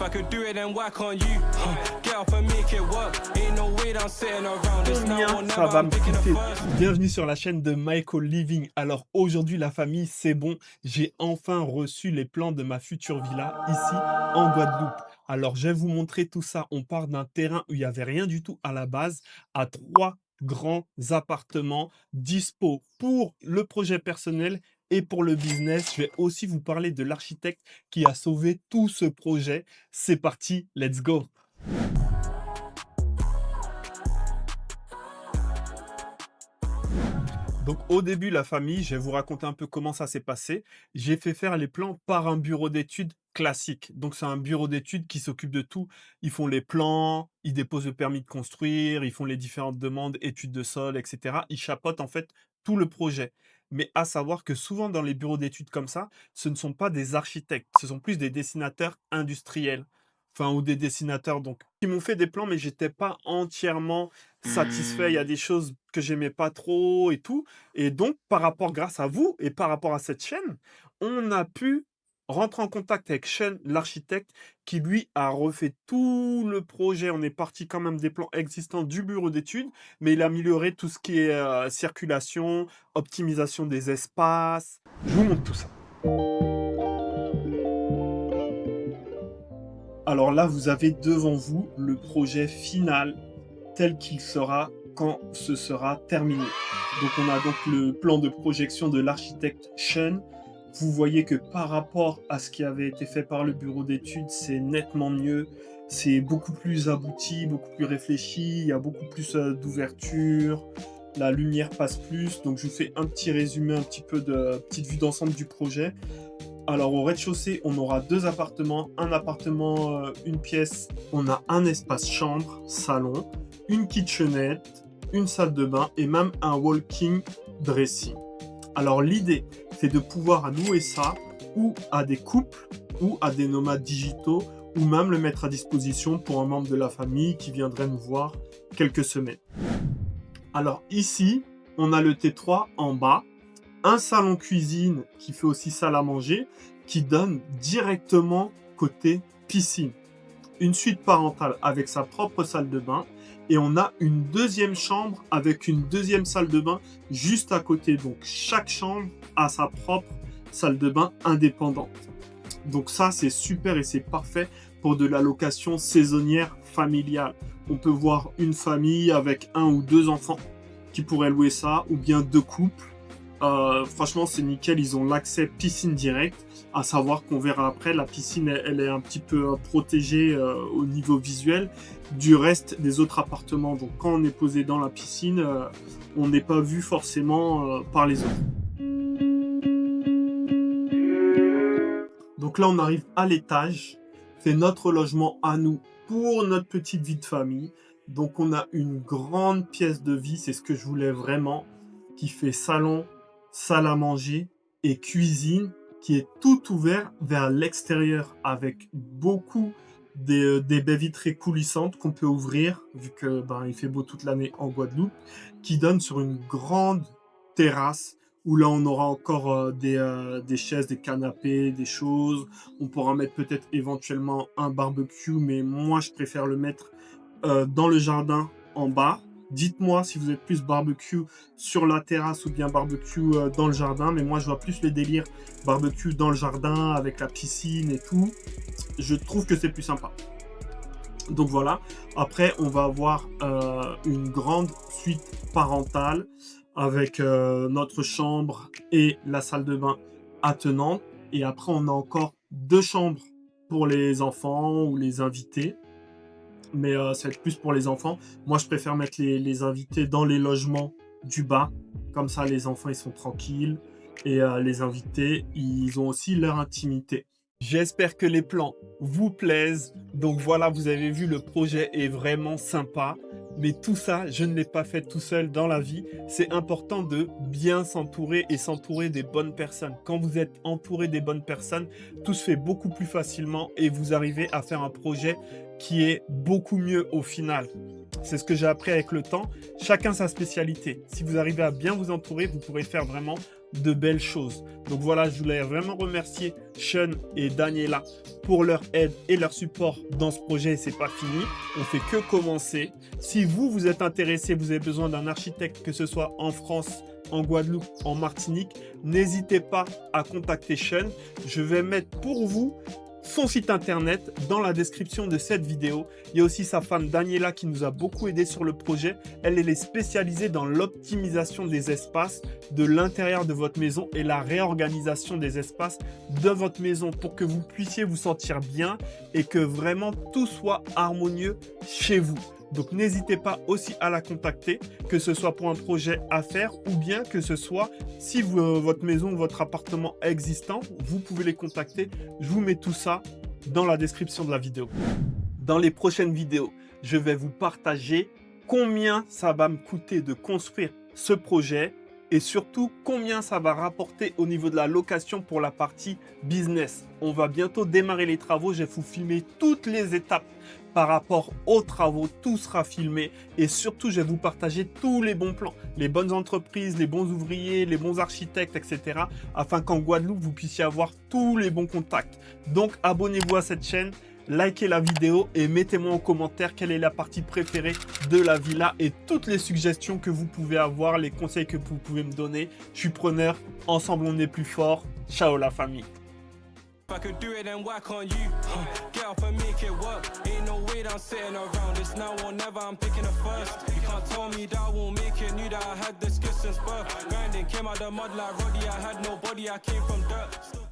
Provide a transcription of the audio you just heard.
I could do it, then why can't you? Get up and make it work. Ain't no way I'm sitting around. It's now or Combien never. ça va I'm me picking up coûter? first. Bienvenue sur la chaîne de Michael Living. Alors aujourd'hui la famille, c'est bon, j'ai enfin reçu les plans de ma future villa ici en Guadeloupe. Alors je vais vous montrer tout ça. On part d'un terrain où il n'y avait rien du tout à la base à 3 grands appartements dispo pour le projet personnel et pour le business. Je vais aussi vous parler de l'architecte qui a sauvé tout ce projet. C'est parti, let's go! Donc au début, la famille, je vais vous raconter un peu comment ça s'est passé. J'ai fait faire les plans par un bureau d'études classique. Donc c'est un bureau d'études qui s'occupe de tout. Ils font les plans, ils déposent le permis de construire, ils font les différentes demandes, études de sol, etc. Ils chapeautent en fait tout le projet. Mais à savoir que souvent dans les bureaux d'études comme ça, ce ne sont pas des architectes, ce sont plus des dessinateurs industriels. Enfin, ou des dessinateurs donc qui m'ont fait des plans, mais j'étais pas entièrement satisfait. Il y a des choses que j'aimais pas trop et tout. Et donc, par rapport, grâce à vous et par rapport à cette chaîne, on a pu rentrer en contact avec Sean, l'architecte, qui lui a refait tout le projet. On est parti quand même des plans existants du bureau d'études, mais il a amélioré tout ce qui est circulation, optimisation des espaces. Je vous montre tout ça. Alors là, vous avez devant vous le projet final tel qu'il sera quand ce sera terminé. Donc on a donc le plan de projection de l'architecte Sean. Vous voyez que par rapport à ce qui avait été fait par le bureau d'études, c'est nettement mieux. C'est beaucoup plus abouti, beaucoup plus réfléchi, il y a beaucoup plus d'ouverture, la lumière passe plus. Donc je vous fais un petit résumé, un petit peu de petite vue d'ensemble du projet. Alors au rez-de-chaussée, on aura 2 appartements, un appartement, une pièce, on a un espace chambre, salon, une kitchenette, une salle de bain et même un walking dressing. Alors l'idée, c'est de pouvoir louer ça ou à des couples ou à des nomades digitaux ou même le mettre à disposition pour un membre de la famille qui viendrait nous voir quelques semaines. Alors ici, on a le T3 en bas, un salon cuisine qui fait aussi salle à manger, qui donne directement côté piscine. Une suite parentale avec sa propre salle de bain et on a une deuxième chambre avec une deuxième salle de bain juste à côté. Donc chaque chambre a sa propre salle de bain indépendante. Donc ça c'est super et c'est parfait pour de la location saisonnière familiale. On peut voir une famille avec 1 ou 2 enfants qui pourraient louer ça ou bien 2 couples. Franchement, c'est nickel. Ils ont l'accès piscine direct. À savoir qu'on verra après, la piscine, elle est un petit peu protégée au niveau visuel du reste des autres appartements. Donc, quand on est posé dans la piscine, on n'est pas vu forcément par les autres. Donc là, on arrive à l'étage. C'est notre logement à nous pour notre petite vie de famille. Donc, on a une grande pièce de vie. C'est ce que je voulais vraiment, qui fait salon, salle à manger et cuisine qui est tout ouvert vers l'extérieur avec beaucoup des baies vitrées coulissantes qu'on peut ouvrir vu que il fait beau toute l'année en Guadeloupe, qui donne sur une grande terrasse où là on aura encore des chaises, des canapés, des choses. On pourra mettre peut-être éventuellement un barbecue, mais moi je préfère le mettre dans le jardin en bas. Dites-moi si vous êtes plus barbecue sur la terrasse ou bien barbecue dans le jardin. Mais moi, je vois plus le délire barbecue dans le jardin avec la piscine et tout. Je trouve que c'est plus sympa. Donc voilà. Après, on va avoir une grande suite parentale avec notre chambre et la salle de bain attenante. Et après, on a encore 2 chambres pour les enfants ou les invités. Mais ça va être plus pour les enfants. Moi, je préfère mettre les invités dans les logements du bas. Comme ça, les enfants, ils sont tranquilles. Et les invités, ils ont aussi leur intimité. J'espère que les plans vous plaisent. Donc voilà, vous avez vu, le projet est vraiment sympa. Mais tout ça, je ne l'ai pas fait tout seul dans la vie. C'est important de bien s'entourer et s'entourer des bonnes personnes. Quand vous êtes entouré des bonnes personnes, tout se fait beaucoup plus facilement et vous arrivez à faire un projet qui est beaucoup mieux au final. C'est ce que j'ai appris avec le temps. Chacun sa spécialité. Si vous arrivez à bien vous entourer, vous pourrez faire vraiment de belles choses. Donc voilà, je voulais vraiment remercier Sean et Daniela pour leur aide et leur support dans ce projet. C'est pas fini, on fait que commencer. Si vous êtes intéressé, vous avez besoin d'un architecte, que ce soit en France, en Guadeloupe, en Martinique, n'hésitez pas à contacter Sean. Je vais mettre pour vous son site internet dans la description de cette vidéo. Il y a aussi sa femme Daniela qui nous a beaucoup aidé sur le projet. Elle est spécialisée dans l'optimisation des espaces de l'intérieur de votre maison et la réorganisation des espaces de votre maison pour que vous puissiez vous sentir bien et que vraiment tout soit harmonieux chez vous. Donc n'hésitez pas aussi à la contacter, que ce soit pour un projet à faire ou bien que ce soit si votre maison ou votre appartement est existant, vous pouvez les contacter. Je vous mets tout ça dans la description de la vidéo. Dans les prochaines vidéos, je vais vous partager combien ça va me coûter de construire ce projet et surtout combien ça va rapporter au niveau de la location pour la partie business. On va bientôt démarrer les travaux, je vais vous filmer toutes les étapes par rapport aux travaux, tout sera filmé et surtout je vais vous partager tous les bons plans, les bonnes entreprises, les bons ouvriers, les bons architectes, etc. afin qu'en Guadeloupe vous puissiez avoir tous les bons contacts. Donc abonnez-vous à cette chaîne, likez la vidéo et mettez-moi en commentaire quelle est la partie préférée de la villa et toutes les suggestions que vous pouvez avoir, les conseils que vous pouvez me donner. Je suis preneur, ensemble on est plus fort. Ciao la famille. If I could do it, then why can't you? Get up and make it work. Ain't no way that I'm sitting around. It's now or never, I'm picking it first. You can't tell me that I won't make it. Knew that I had the skills since birth. Grinding, came out the mud like Roddy. I had no body, I came from dirt.